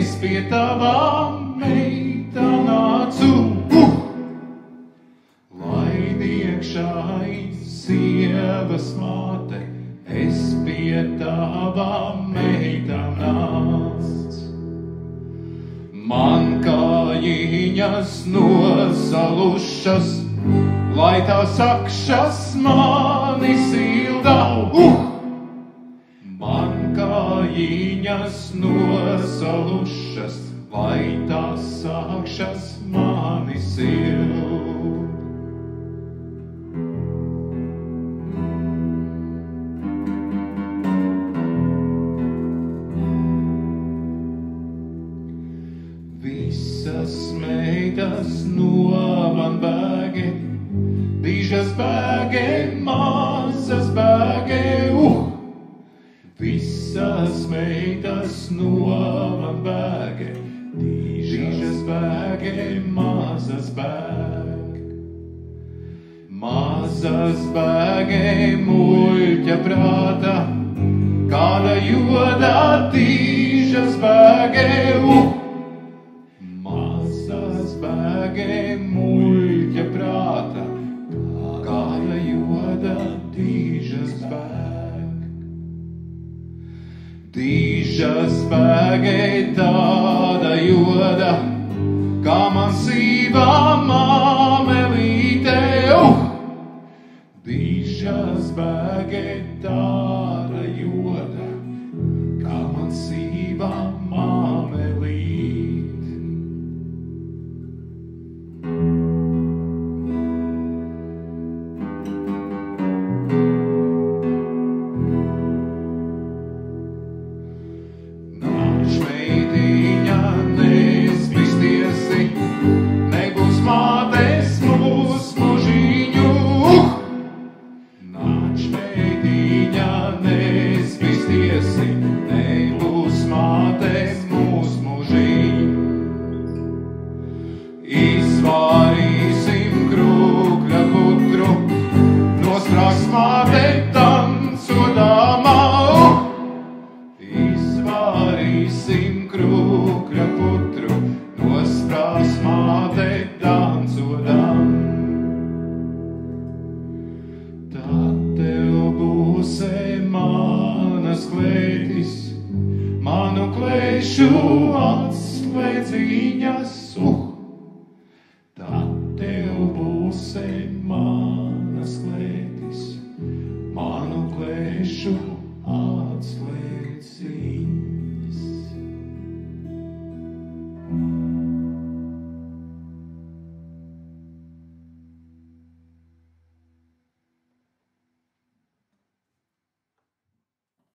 es pie tavām meitām nācu. Laid iekšā sievas māte, es pie tavām meitām nāc. Man kājiņas nosalušas, lai tās akšas mani sildā. Man kājiņas nosalušas, lai tās akšas mani sildā. Visas meitas novan bēge, dižas bēge, mazas bēge, Visas meitas novan bēge, dižas bēge, mazas bēge. Mazas bēge muļķa prāta, kāda joda dižas bēge, Mazas bēge muļķa prāta, kāda joda dižas bēge. Dižas bēge tāda joda, kā man sīvā māmelīte, Dižas bēge tāda joda, kā man sīvā māmelīte. Nebūs mātes mūs mužiņu. Nāc, meitiņa, nespīstiesi, nebūs mātes mūs mužiņu. Izvārīsim krūkļa putru, nosprāgs māte tancodāmā. Izvārīsim krūkļa putru, nosprāgs māte tancodām. Tad tev būsē manas klētis, manu klēšu atslēdziņas.